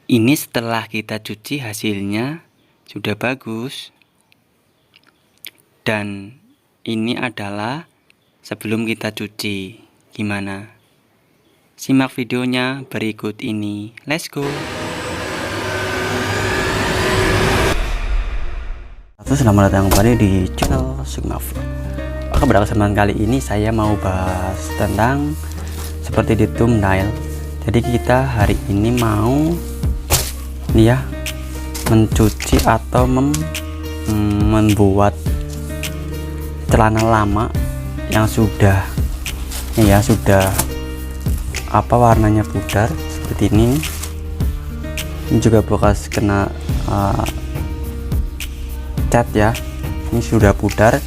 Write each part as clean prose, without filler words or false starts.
Ini setelah kita cuci hasilnya sudah bagus. Dan ini adalah sebelum kita cuci. Gimana? Simak videonya berikut ini. Let's go. Selamat datang kembali di channel Sigma Vlog. Pada kesempatan kali ini saya mau bahas tentang seperti di thumbnail. Jadi kita hari ini mau mencuci atau membuat celana lama yang sudah warnanya pudar seperti ini. Ini juga bekas kena cat ya. Ini sudah pudar,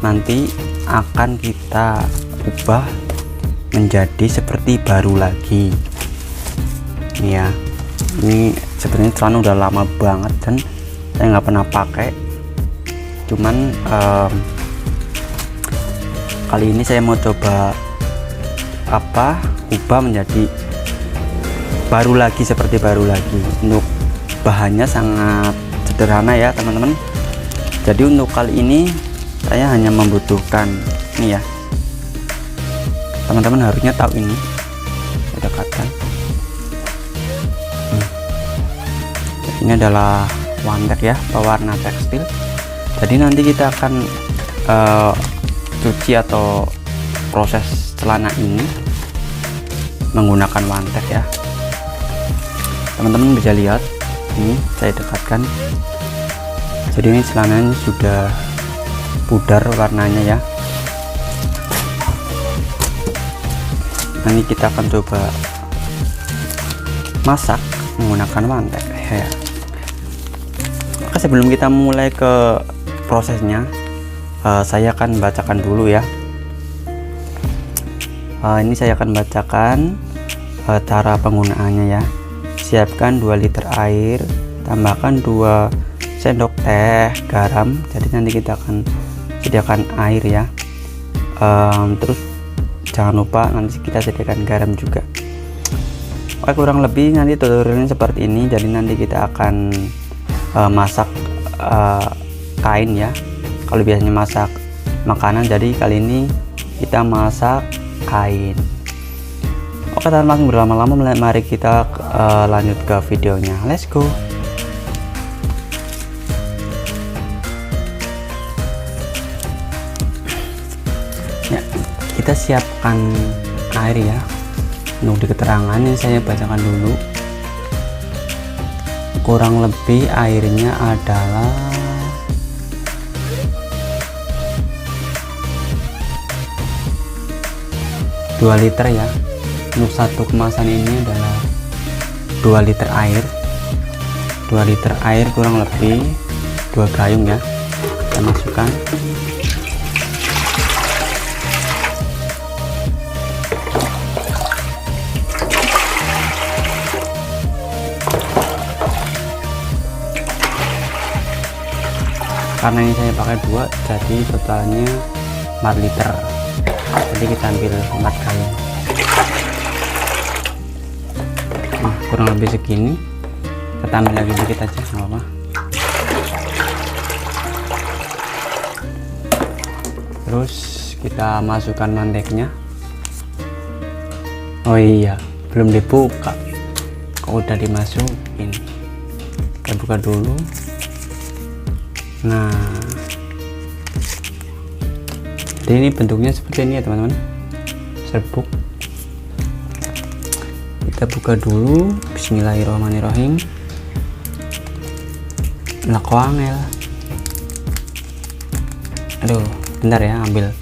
nanti akan kita ubah menjadi seperti baru lagi. Ini sebenarnya celana udah lama banget dan saya nggak pernah pakai. Cuman kali ini saya mau coba ubah menjadi baru lagi, seperti baru lagi. Untuk bahannya sangat sederhana ya teman-teman. Jadi untuk kali ini saya hanya membutuhkan ini ya, teman-teman harusnya tahu ini. Saya dekatkan. Ini adalah wantek ya, pewarna tekstil. Jadi nanti kita akan cuci atau proses celana ini menggunakan wantek ya. Teman-teman bisa lihat, ini saya dekatkan. Jadi ini celananya sudah pudar warnanya ya. Nanti kita akan coba masak menggunakan wantek ya. Oke, sebelum kita mulai ke prosesnya, saya akan bacakan dulu ya. Ini saya akan bacakan cara penggunaannya ya. Siapkan 2 liter air, tambahkan 2 sendok teh garam. Jadi nanti kita akan sediakan air ya. Terus jangan lupa nanti kita sediakan garam juga. Oke, kurang lebih nanti tutorialnya seperti ini. Jadi nanti kita akan masak kain ya. Kalau biasanya masak makanan, jadi kali ini kita masak kain. Oke, tanpa langsung berlama-lama, mari kita lanjut ke videonya. Let's go. Ya, kita siapkan air ya. Untuk di keterangan yang saya bacakan dulu, kurang lebih airnya adalah 2 liter ya. Untuk satu kemasan ini adalah 2 liter air. 2 liter air kurang lebih 2 gayung ya. Kita masukkan. Karena ini saya pakai 2, jadi totalnya 4 liter. Jadi kita ambil 4 gayung. Nah, kurang lebih segini. Kita ambil lagi dikit aja, nggak apa-apa. Terus kita masukkan manteknya. Oh iya, belum dibuka. Kok udah dimasukin? Kita buka dulu. Nah, jadi ini bentuknya seperti ini ya teman-teman, serbuk. Kita buka dulu. Bismillahirrahmanirrahim. Lakuangel. Aduh, bentar ya, ambil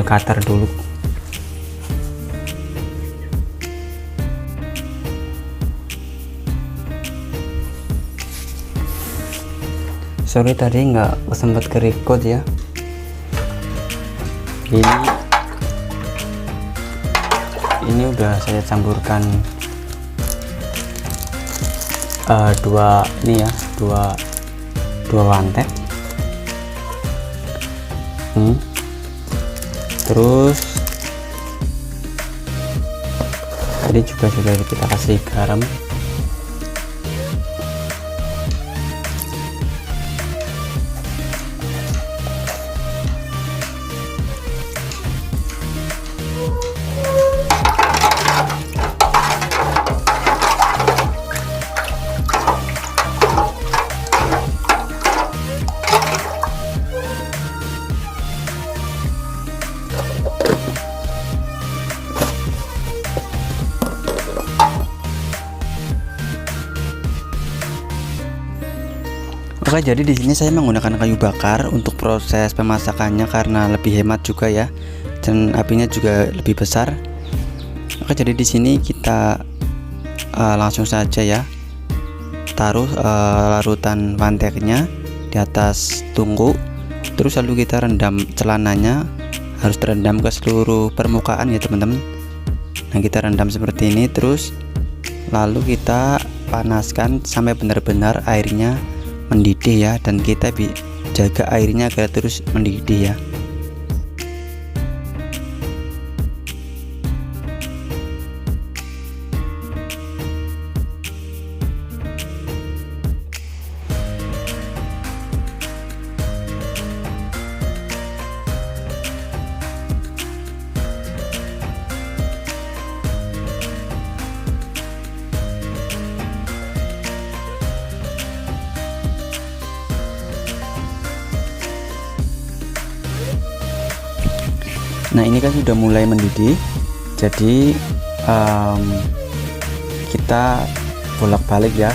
cutter dulu. Sorry tadi nggak sempat ke record ya. Ini udah saya campurkan dua wantek. Terus tadi juga sudah kita kasih garam. Oke, jadi di sini saya menggunakan kayu bakar untuk proses pemasakannya karena lebih hemat juga ya, dan apinya juga lebih besar. Oke, jadi di sini kita langsung saja ya taruh larutan panteknya di atas tungku, terus lalu kita rendam celananya, harus terendam ke seluruh permukaan ya teman-teman. Nah, kita rendam seperti ini, terus lalu kita panaskan sampai benar-benar airnya mendidih ya, dan kita jaga airnya agar terus mendidih ya. Nah, ini kan sudah mulai mendidih, jadi kita bolak-balik ya,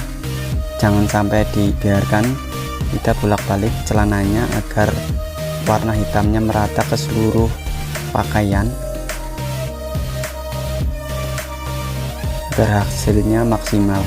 jangan sampai dibiarkan, kita bolak-balik celananya agar warna hitamnya merata ke seluruh pakaian agar hasilnya maksimal.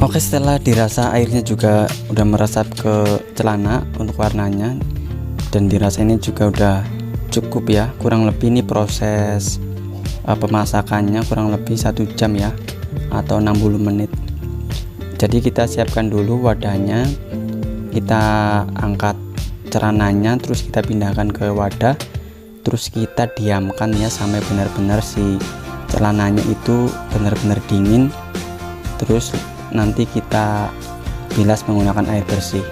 Oke, setelah dirasa airnya juga udah meresap ke celana untuk warnanya, dan dirasa ini juga udah cukup ya, kurang lebih ini proses pemasakannya kurang lebih 1 jam ya, atau 60 menit. Jadi kita siapkan dulu wadahnya, kita angkat celananya, terus kita pindahkan ke wadah, terus kita diamkan ya sampai benar-benar si celananya itu benar-benar dingin, terus nanti kita bilas menggunakan air bersih.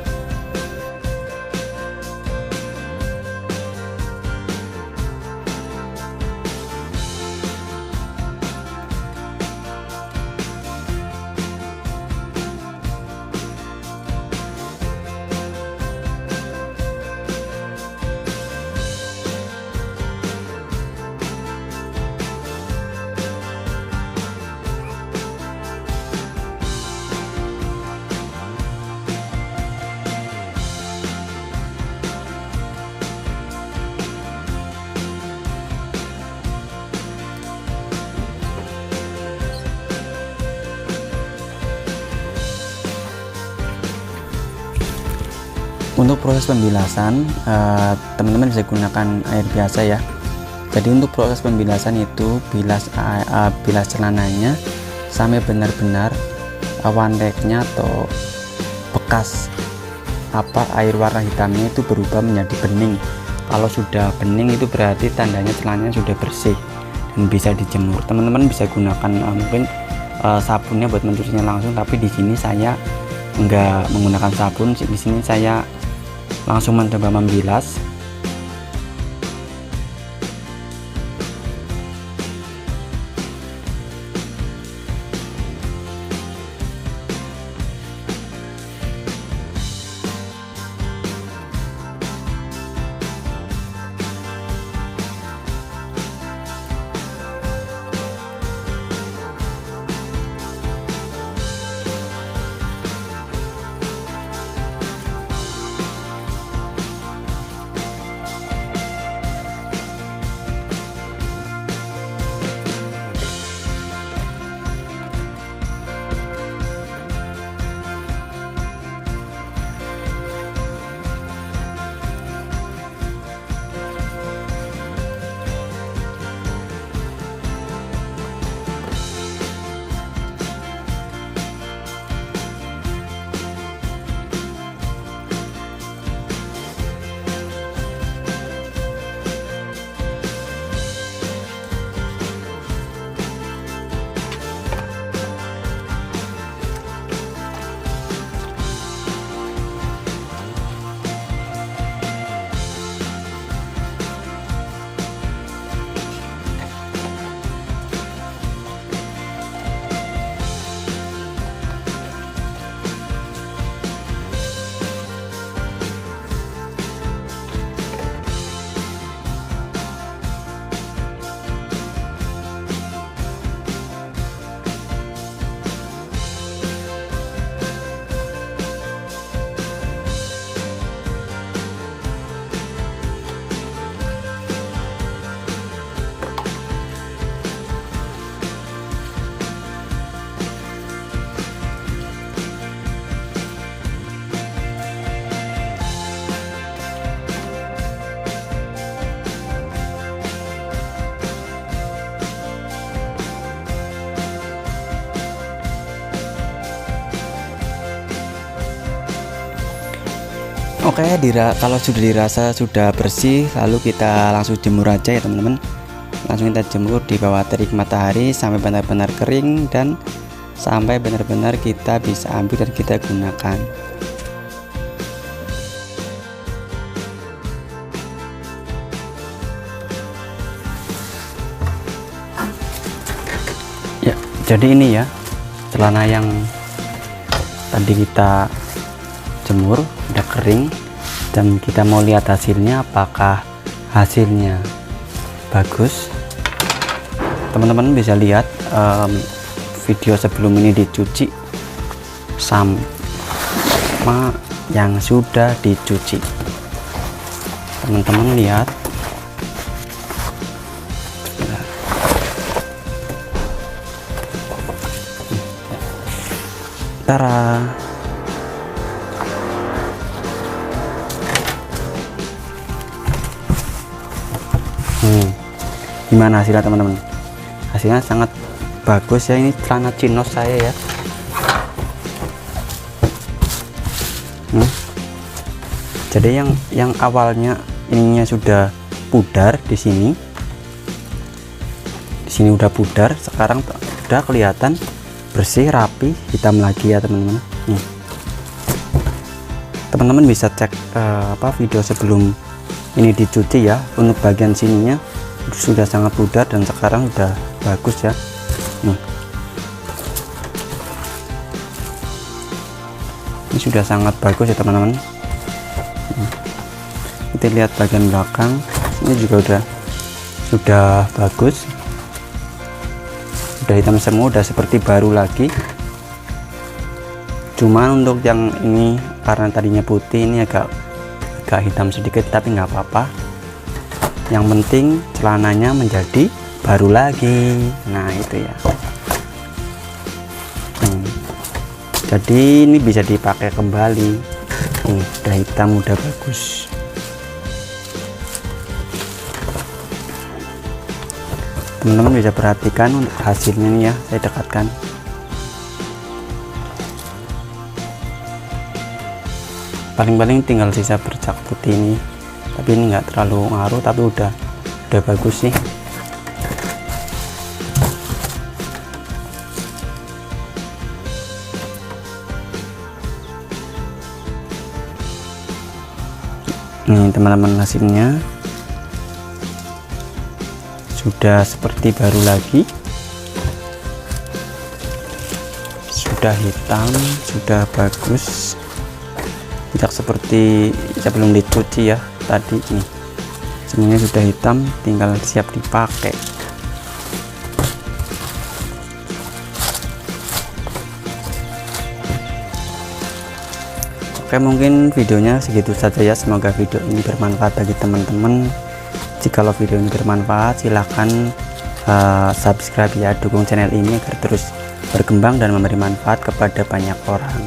Untuk proses pembilasan, teman-teman bisa gunakan air biasa ya. Jadi untuk proses pembilasan itu bilas celananya sampai benar-benar warnanya atau bekas air warna hitamnya itu berubah menjadi bening. Kalau sudah bening itu berarti tandanya celananya sudah bersih dan bisa dijemur. Teman-teman bisa gunakan mungkin sabunnya buat mencucinya langsung, tapi di sini saya enggak menggunakan sabun. Di sini saya langsung mencoba membilas. Oke, kalau sudah dirasa sudah bersih, lalu kita langsung jemur aja ya teman-teman. Langsung kita jemur di bawah terik matahari sampai benar-benar kering dan sampai benar-benar kita bisa ambil dan kita gunakan. Ya, jadi ini ya celana yang tadi kita jemur udah kering dan kita mau lihat hasilnya, apakah hasilnya bagus. Teman-teman bisa lihat video sebelum ini dicuci sama yang sudah dicuci. Teman-teman lihat, tara. Gimana hasilnya teman-teman? Hasilnya sangat bagus ya. Ini celana chinos saya ya. Jadi yang awalnya ininya sudah pudar di sini. Di sini udah pudar, sekarang udah kelihatan bersih, rapi, hitam lagi ya teman-teman. Teman-teman bisa cek video sebelum ini dicuci ya. Untuk bagian sininya sudah sangat pudar dan sekarang udah bagus ya. Ini sudah sangat bagus ya teman-teman. Kita lihat bagian belakang, ini juga sudah bagus, udah hitam semua, udah seperti baru lagi. Cuman untuk yang ini karena tadinya putih, ini agak hitam sedikit, tapi nggak apa-apa. Yang penting celananya menjadi baru lagi. Nah itu ya. Jadi ini bisa dipakai kembali. Udah hitam, udah bagus. Teman-teman bisa perhatikan untuk hasilnya nih ya, saya dekatkan. Paling-paling tinggal sisa bercak putih ini, tapi ini nggak terlalu ngaruh, tapi udah bagus sih. Nih teman-teman, hasilnya sudah seperti baru lagi, sudah hitam, sudah bagus, tidak seperti sebelum dicuci ya tadi. Nih semuanya sudah hitam, tinggal siap dipakai. Oke, mungkin videonya segitu saja ya. Semoga video ini bermanfaat bagi teman-teman. Jikalau video ini bermanfaat, silahkan subscribe ya, dukung channel ini agar terus berkembang dan memberi manfaat kepada banyak orang.